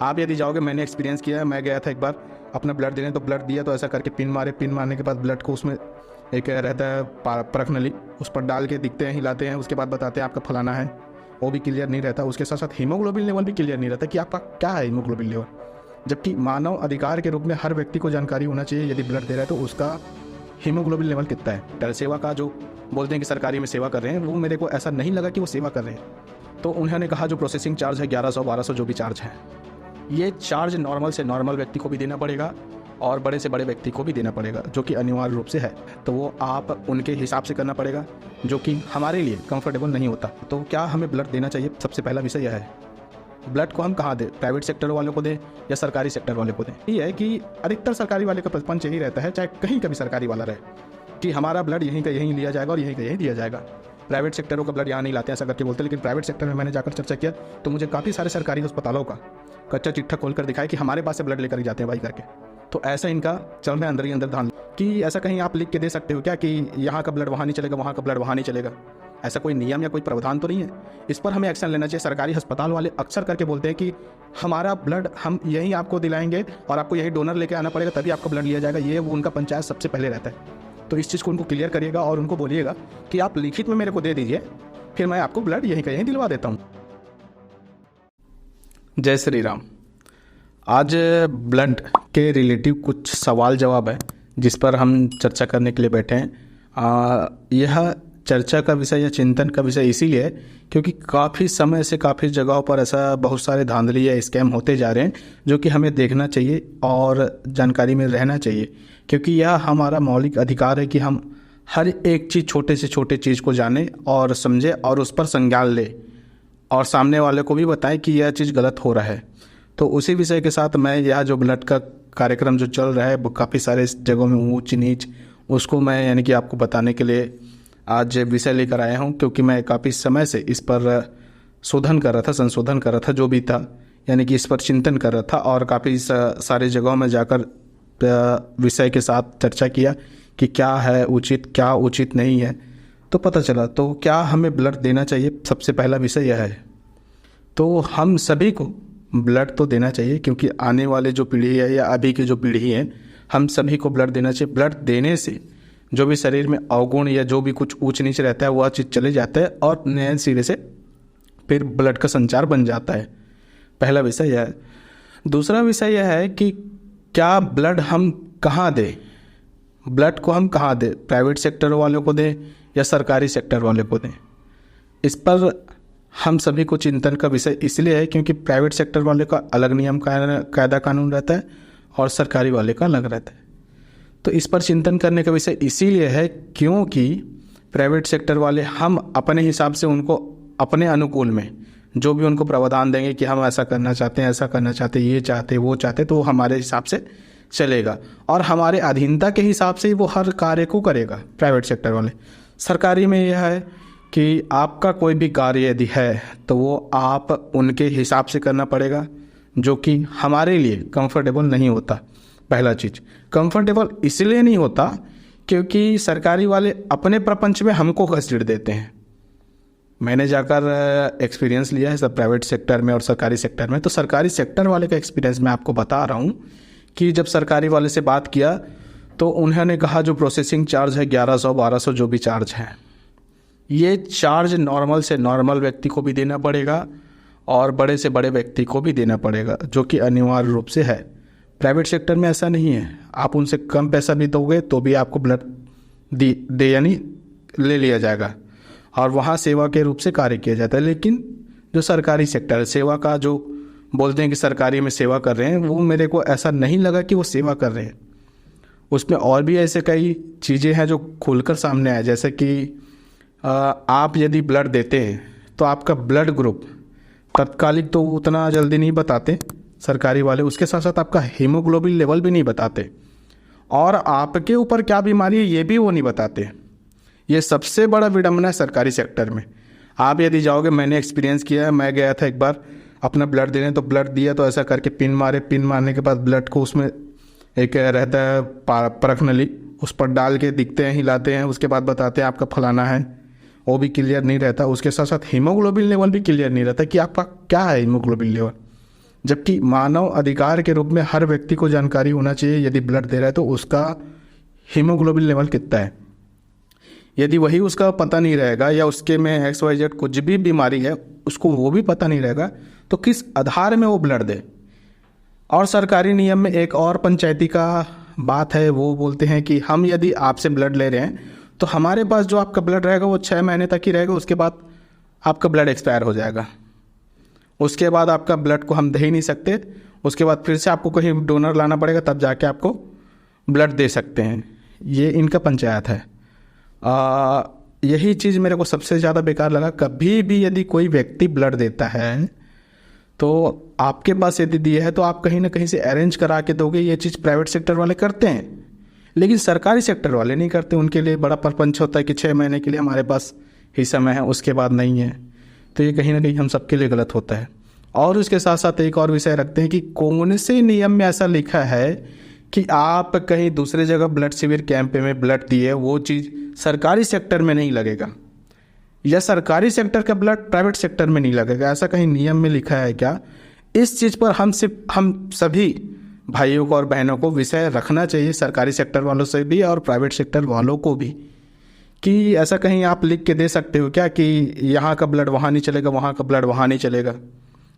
आप यदि जाओगे, मैंने एक्सपीरियंस किया है। मैं गया था एक बार अपना ब्लड देने, तो ब्लड दिया तो ऐसा करके पिन मारे। पिन मारने के बाद ब्लड को उसमें एक रहता है परख नली, उस पर डाल के दिखते हैं, हिलाते हैं, उसके बाद बताते हैं आपका फलाना है। वो भी क्लियर नहीं रहता। उसके साथ साथ हीमोग्लोबिन लेवल भी क्लियर नहीं रहता कि आपका क्या है हीमोग्लोबिन लेवल। जबकि मानव अधिकार के रूप में हर व्यक्ति को जानकारी होना चाहिए, यदि ब्लड दे रहा है तो उसका हीमोग्लोबिन लेवल कितना है। टल सेवा का जो बोलते हैं कि सरकारी में सेवा कर रहे हैं, वो मेरे को ऐसा नहीं लगा कि वो सेवा कर रहे हैं। तो उन्होंने कहा जो प्रोसेसिंग चार्ज है 1100-1200 जो भी चार्ज है, ये चार्ज नॉर्मल से नॉर्मल व्यक्ति को भी देना पड़ेगा और बड़े से बड़े व्यक्ति को भी देना पड़ेगा, जो कि अनिवार्य रूप से है। तो वो आप उनके हिसाब से करना पड़ेगा, जो कि हमारे लिए कंफर्टेबल नहीं होता। तो क्या हमें ब्लड देना चाहिए, सबसे पहला विषय यह है। ब्लड को हम कहाँ दें, प्राइवेट सेक्टर वालों को दें या सरकारी सेक्टर वाले को दें। ये है कि अधिकतर सरकारी वाले का प्रपंच यही रहता है, चाहे कहीं का भी सरकारी वाला रहे, कि हमारा ब्लड यहीं का यहीं लिया जाएगा और यहीं का यहीं दिया जाएगा। प्राइवेट सेक्टरों का ब्लड यहाँ नहीं लाते, ऐसा करके बोलते हैं। लेकिन प्राइवेट सेक्टर में मैंने जाकर चर्चा किया तो मुझे काफ़ी सारे सरकारी अस्पतालों का कच्चा चिट्ठा खोल कर दिखाया कि हमारे पास से ब्लड लेकर ही जाते हैं भाई करके। तो ऐसा इनका चल रहा है अंदर ही अंदर धान, कि ऐसा कहीं आप लिख के दे सकते हो क्या कि यहाँ का ब्लड वहाँ नहीं चलेगा, वहाँ का ब्लड वहाँ नहीं चलेगा। ऐसा कोई नियम या कोई प्रावधान तो नहीं है। इस पर हमें एक्शन लेना चाहिए। सरकारी अस्पताल वाले अक्सर करके बोलते हैं कि हमारा ब्लड हम यहीं आपको दिलाएंगे और आपको यही डोनर लेके आना पड़ेगा, तभी आपका ब्लड लिया जाएगा। ये वो उनका पंचायत सबसे पहले रहता है। तो इस चीज़ को उनको क्लियर करिएगा और उनको बोलिएगा कि आप लिखित में मेरे को दे दीजिए, फिर मैं आपको ब्लड यहीं का यहीं दिलवा देता हूँ। जय श्री राम। आज ब्लड के रिलेटिव कुछ सवाल जवाब है जिस पर हम चर्चा करने के लिए बैठे हैं। यह चर्चा का विषय या चिंतन का विषय इसीलिए है क्योंकि काफ़ी समय से काफ़ी जगहों पर ऐसा बहुत सारे धांधली या स्कैम होते जा रहे हैं, जो कि हमें देखना चाहिए और जानकारी में रहना चाहिए। क्योंकि यह हमारा मौलिक अधिकार है कि हम हर एक चीज़, छोटे से छोटे चीज़ को जाने और समझे और उस पर संज्ञान ले और सामने वाले को भी बताएं कि यह चीज़ गलत हो रहा है। तो उसी विषय के साथ मैं यह जो ब्लड का कार्यक्रम जो चल रहा है वो काफ़ी सारे जगहों में ऊंच नीच, उसको मैं यानी कि आपको बताने के लिए आज विषय लेकर आया हूं। क्योंकि मैं काफ़ी समय से इस पर शोधन कर रहा था, संशोधन कर रहा था, जो भी था, यानी कि इस पर चिंतन कर रहा था और काफ़ी सारे जगहों में जाकर विषय के साथ चर्चा किया कि क्या है उचित, क्या उचित नहीं है। तो पता चला तो क्या हमें ब्लड देना चाहिए, सबसे पहला विषय यह है। तो हम सभी को ब्लड तो देना चाहिए क्योंकि आने वाले जो पीढ़ी है या अभी की जो पीढ़ी है, हम सभी को ब्लड देना चाहिए। ब्लड देने से जो भी शरीर में अवगुण या जो भी कुछ ऊंच नीच रहता है वह चीज़ चले जाता है और नए सिरे से फिर ब्लड का संचार बन जाता है। पहला विषय यह है। दूसरा विषय यह है कि क्या ब्लड हम कहाँ दें, ब्लड को हम कहाँ दें, प्राइवेट सेक्टर वालों को दें या सरकारी सेक्टर वाले को दें। इस पर हम सभी को चिंतन का विषय इसलिए है क्योंकि प्राइवेट सेक्टर वाले का अलग नियम कायदा कानून रहता है और सरकारी वाले का अलग रहता है। तो इस पर चिंतन करने का विषय इसीलिए है क्योंकि प्राइवेट सेक्टर वाले हम अपने हिसाब से उनको अपने अनुकूल में जो भी उनको प्रावधान देंगे कि हम ऐसा करना चाहते हैं, ऐसा करना चाहते हैं, ये चाहते वो चाहते, तो हमारे हिसाब से चलेगा और हमारे अधीनता के हिसाब से ही वो हर कार्य को करेगा प्राइवेट सेक्टर वाले। सरकारी में यह है कि आपका कोई भी कार्य यदि है तो वो आप उनके हिसाब से करना पड़ेगा, जो कि हमारे लिए कंफर्टेबल नहीं होता। पहला चीज़, कंफर्टेबल इसलिए नहीं होता क्योंकि सरकारी वाले अपने प्रपंच में हमको घसीट देते हैं। मैंने जाकर एक्सपीरियंस लिया है सब प्राइवेट सेक्टर में और सरकारी सेक्टर में। तो सरकारी सेक्टर वाले का एक्सपीरियंस मैं आपको बता रहा हूँ कि जब सरकारी वाले से बात किया तो उन्होंने कहा जो प्रोसेसिंग चार्ज है 1100-1200 जो भी चार्ज है, ये चार्ज नॉर्मल से नॉर्मल व्यक्ति को भी देना पड़ेगा और बड़े से बड़े व्यक्ति को भी देना पड़ेगा, जो कि अनिवार्य रूप से है। प्राइवेट सेक्टर में ऐसा नहीं है। आप उनसे कम पैसा भी दोगे तो भी आपको ब्लड दे यानी ले लिया जाएगा और वहाँ सेवा के रूप से कार्य किया जाता है। लेकिन जो सरकारी सेक्टर है, सेवा का जो बोलते हैं कि सरकारी में सेवा कर रहे हैं, वो मेरे को ऐसा नहीं लगा कि वो सेवा कर रहे हैं। उसमें और भी ऐसे कई चीज़ें हैं जो खुलकर सामने आए, जैसे कि आप यदि ब्लड देते हैं तो आपका ब्लड ग्रुप तत्कालिक तो उतना जल्दी नहीं बताते सरकारी वाले, उसके साथ साथ आपका हीमोग्लोबिन लेवल भी नहीं बताते और आपके ऊपर क्या बीमारी है ये भी वो नहीं बताते। ये सबसे बड़ा विडंबना है सरकारी सेक्टर में। आप यदि जाओगे, मैंने एक्सपीरियंस किया है, मैं गया था एक बार अपना ब्लड देने, तो ब्लड दिया तो ऐसा करके पिन मारे। पिन मारने के बाद ब्लड को उसमें एक रहता है परख नली, उस पर डाल के दिखते हैं, हिलाते हैं, उसके बाद बताते हैं आपका फलाना है। वो भी क्लियर नहीं रहता। उसके साथ साथ हीमोग्लोबिन लेवल भी क्लियर नहीं रहता कि आपका क्या है हीमोग्लोबिन लेवल। जबकि मानव अधिकार के रूप में हर व्यक्ति को जानकारी होना चाहिए यदि ब्लड दे रहा है तो उसका हीमोग्लोबिन लेवल कितना है। यदि वही उसका पता नहीं रहेगा या उसके में XYZ कुछ भी बीमारी है उसको वो भी पता नहीं रहेगा तो किस आधार में वो ब्लड दे। और सरकारी नियम में एक और पंचायती का बात है, वो बोलते हैं कि हम यदि आपसे ब्लड ले रहे हैं तो हमारे पास जो आपका ब्लड रहेगा वो 6 महीने तक ही रहेगा, उसके बाद आपका ब्लड एक्सपायर हो जाएगा। उसके बाद आपका ब्लड को हम दे ही नहीं सकते, उसके बाद फिर से आपको कहीं डोनर लाना पड़ेगा तब जाके आपको ब्लड दे सकते हैं। ये इनका पंचायत है। यही चीज़ मेरे को सबसे ज़्यादा बेकार लगा। कभी भी यदि कोई व्यक्ति ब्लड देता है तो आपके पास यदि दिया है तो आप कहीं ना कहीं से अरेंज करा के दोगे। ये चीज़ प्राइवेट सेक्टर वाले करते हैं लेकिन सरकारी सेक्टर वाले नहीं करते। उनके लिए बड़ा परपंच होता है कि 6 महीने के लिए हमारे पास ही समय है, उसके बाद नहीं है। तो ये कहीं ना कहीं हम सबके लिए गलत होता है। और उसके साथ साथ एक और विषय रखते हैं कि कौन से नियम में ऐसा लिखा है कि आप कहीं दूसरे जगह ब्लड शिविर कैंप में ब्लड दिए, वो चीज़ सरकारी सेक्टर में नहीं लगेगा, या सरकारी सेक्टर का ब्लड प्राइवेट सेक्टर में नहीं लगेगा। ऐसा कहीं नियम में लिखा है क्या? इस चीज़ पर हम सभी भाइयों को और बहनों को विषय रखना चाहिए, सरकारी सेक्टर वालों से भी और प्राइवेट सेक्टर वालों को भी, कि ऐसा कहीं आप लिख के दे सकते हो क्या कि यहाँ का ब्लड वहाँ नहीं चलेगा, वहाँ का ब्लड वहाँ नहीं चलेगा।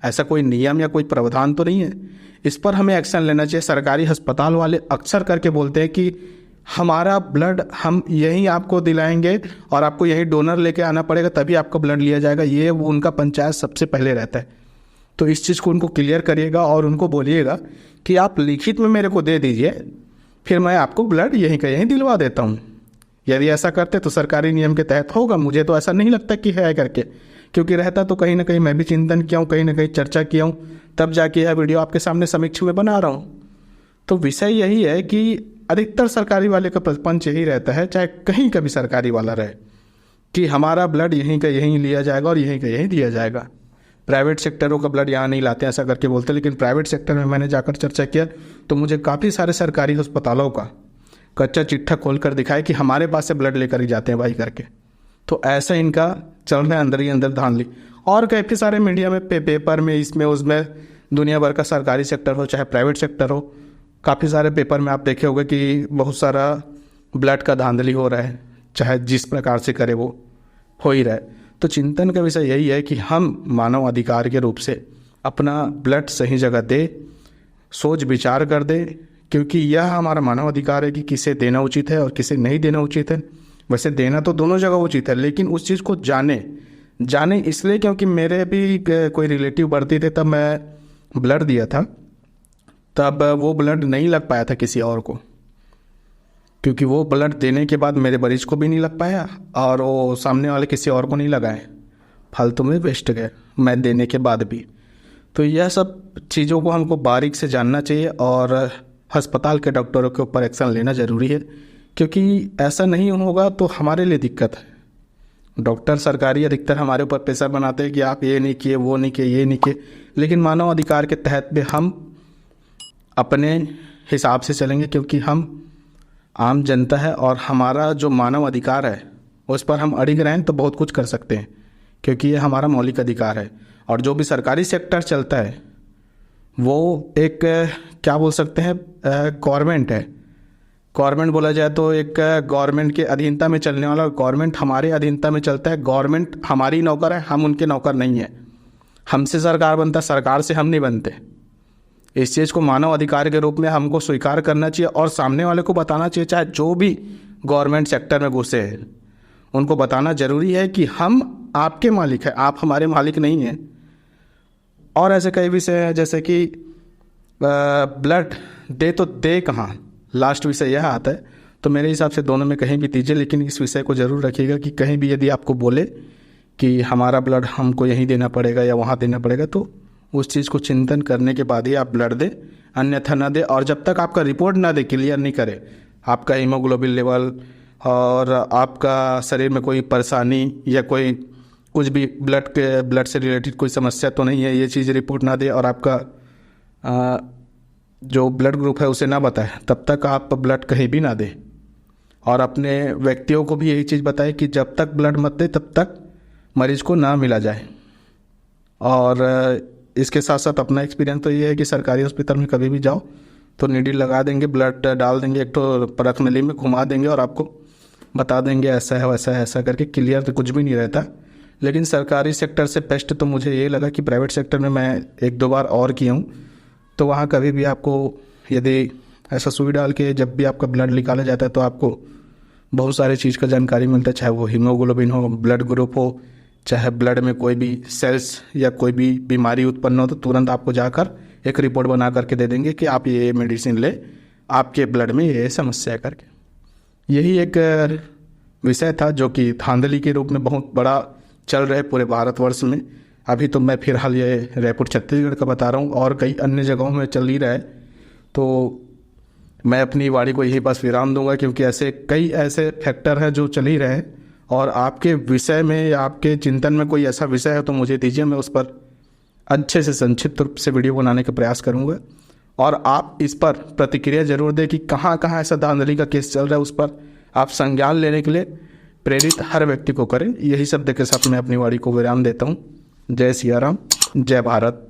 ऐसा कोई नियम या कोई प्रावधान तो नहीं है। इस पर हमें एक्शन लेना चाहिए। सरकारी अस्पताल वाले अक्सर करके बोलते हैं कि हमारा ब्लड हम यहीं आपको दिलाएंगे और आपको यहीं डोनर लेके आना पड़ेगा तभी आपका ब्लड लिया जाएगा। ये वो उनका पंचायत सबसे पहले रहता है। तो इस चीज़ को उनको क्लियर करिएगा और उनको बोलिएगा कि आप लिखित में मेरे को दे दीजिए, फिर मैं आपको ब्लड यहीं का यहीं दिलवा देता हूँ। यदि ऐसा करते तो सरकारी नियम के तहत होगा। मुझे तो ऐसा नहीं लगता कि है करके, क्योंकि रहता तो कहीं ना कहीं मैं भी चिंतन किया हूँ, कहीं ना कहीं चर्चा किया हूँ, तब जाके यह वीडियो आपके सामने समीक्षा में बना रहा हूँ। तो विषय यही है कि अधिकतर सरकारी वाले का पंच यही रहता है, चाहे कहीं का भी सरकारी वाला रहे, कि हमारा ब्लड यहीं का यहीं लिया जाएगा और यहीं का यहीं दिया जाएगा। प्राइवेट सेक्टरों का ब्लड यहाँ नहीं लाते, ऐसा करके बोलते। लेकिन प्राइवेट सेक्टर में मैंने जाकर चर्चा किया तो मुझे काफ़ी सारे सरकारी अस्पतालों का कच्चा चिट्ठा खोल कर दिखाया कि हमारे पास से ब्लड लेकर ही जाते हैं भाई करके। तो ऐसा इनका चल रहा है अंदर ही अंदर धांधली। और काफ़ी सारे मीडिया में पेपर में इसमें उसमें दुनिया भर का सरकारी सेक्टर हो चाहे प्राइवेट सेक्टर हो, काफ़ी सारे पेपर में आप देखे होंगे कि बहुत सारा ब्लड का धांधली हो रहा है, चाहे जिस प्रकार से करे वो हो ही रहा है। तो चिंतन का विषय यही है कि हम मानव अधिकार के रूप से अपना ब्लड सही जगह दे, सोच विचार कर दे, क्योंकि यह हमारा मानव अधिकार है कि किसे देना उचित है और किसे नहीं देना उचित है। वैसे देना तो दोनों जगह उचित है, लेकिन उस चीज़ को जाने इसलिए क्योंकि मेरे भी कोई रिलेटिव बढ़ती थे, तब मैं ब्लड दिया था, तब वो ब्लड नहीं लग पाया था किसी और को, क्योंकि वो ब्लड देने के बाद मेरे मरीज को भी नहीं लग पाया और वो सामने वाले किसी और को नहीं लगाए, फालतू में वेस्ट गए मैं देने के बाद भी। तो यह सब चीज़ों को हमको बारीक से जानना चाहिए और अस्पताल के डॉक्टरों के ऊपर एक्शन लेना ज़रूरी है, क्योंकि ऐसा नहीं होगा तो हमारे लिए दिक्कत है। डॉक्टर सरकारी अधिकतर हमारे ऊपर प्रेशर बनाते हैं कि आप ये नहीं किए, वो नहीं किए, ये नहीं किए, लेकिन मानव अधिकार के तहत भी हम अपने हिसाब से चलेंगे, क्योंकि हम आम जनता है और हमारा जो मानव अधिकार है उस पर हम अड़िग रहें तो बहुत कुछ कर सकते हैं, क्योंकि ये हमारा मौलिक अधिकार है। और जो भी सरकारी सेक्टर चलता है वो एक क्या बोल सकते हैं, गवर्नमेंट है। गवर्नमेंट बोला जाए तो एक गवर्नमेंट के अधीनता में चलने वाला, गवर्नमेंट हमारे अधीनता में चलता है। गवर्नमेंट हमारी नौकर है, हम उनके नौकर नहीं है। हमसे सरकार बनता, सरकार से हम नहीं बनते। इस चीज़ को मानव अधिकार के रूप में हमको स्वीकार करना चाहिए और सामने वाले को बताना चाहिए, चाहे जो भी गवर्नमेंट सेक्टर में घुसे हैं उनको बताना ज़रूरी है कि हम आपके मालिक हैं, आप हमारे मालिक नहीं हैं। और ऐसे कई विषय हैं, जैसे कि ब्लड दे तो दे कहाँ, लास्ट विषय यह आता है। तो मेरे हिसाब से दोनों में कहीं भी दीजिए, लेकिन इस विषय को ज़रूर रखिएगा कि कहीं भी यदि आपको बोले कि हमारा ब्लड हमको यहीं देना पड़ेगा या वहाँ देना पड़ेगा, तो उस चीज़ को चिंतन करने के बाद ही आप ब्लड दें, अन्यथा ना दे। और जब तक आपका रिपोर्ट ना दे, क्लियर नहीं करे आपका हीमोग्लोबिन लेवल और आपका शरीर में कोई परेशानी या कोई कुछ भी ब्लड से रिलेटेड कोई समस्या तो नहीं है, ये चीज़ रिपोर्ट ना दे और आपका जो ब्लड ग्रुप है उसे ना बताए, तब तक आप ब्लड कहीं भी ना दें। और अपने व्यक्तियों को भी यही चीज़ बताए कि जब तक ब्लड मत दे तब तक मरीज को ना मिला जाए। और इसके साथ साथ अपना एक्सपीरियंस तो ये है कि सरकारी हॉस्पिटल में कभी भी जाओ तो नीडल लगा देंगे, ब्लड डाल देंगे, एक तो परख नली में घुमा देंगे और आपको बता देंगे ऐसा है वैसा है, ऐसा करके क्लियर तो कुछ भी नहीं रहता। लेकिन सरकारी सेक्टर से बेस्ट तो मुझे ये लगा कि प्राइवेट सेक्टर में मैं 1-2 बार और किया हूँ, तो वहाँ कभी भी आपको यदि ऐसा सुई डाल के जब भी आपका ब्लड निकाला जाता है तो आपको बहुत सारी चीज़ का जानकारी मिलता है, चाहे वो हीमोग्लोबिन हो, ब्लड ग्रुप हो, चाहे ब्लड में कोई भी सेल्स या कोई भी बीमारी उत्पन्न हो तो तुरंत आपको जाकर एक रिपोर्ट बना करके दे देंगे कि आप ये मेडिसिन ले, आपके ब्लड में ये समस्या है करके। यही एक विषय था जो कि धांधली के रूप में बहुत बड़ा चल रहा है पूरे भारतवर्ष में। अभी तो मैं फिलहाल ये रायपुर छत्तीसगढ़ का बता रहा हूँ और कई अन्य जगहों में चल ही रहा है, तो मैं अपनी वाणी को यही बस विराम दूंगा क्योंकि ऐसे कई ऐसे फैक्टर हैं जो चल ही रहे हैं। और आपके विषय में या आपके चिंतन में कोई ऐसा विषय है तो मुझे दीजिए, मैं उस पर अच्छे से संक्षिप्त रूप से वीडियो बनाने का प्रयास करूंगा। और आप इस पर प्रतिक्रिया जरूर दें कि कहाँ कहाँ ऐसा धांधली का केस चल रहा है, उस पर आप संज्ञान लेने के लिए प्रेरित हर व्यक्ति को करें। यही शब्द के साथ मैं अपनी वाणी को विराम देता हूँ। जय सिया राम, जय भारत।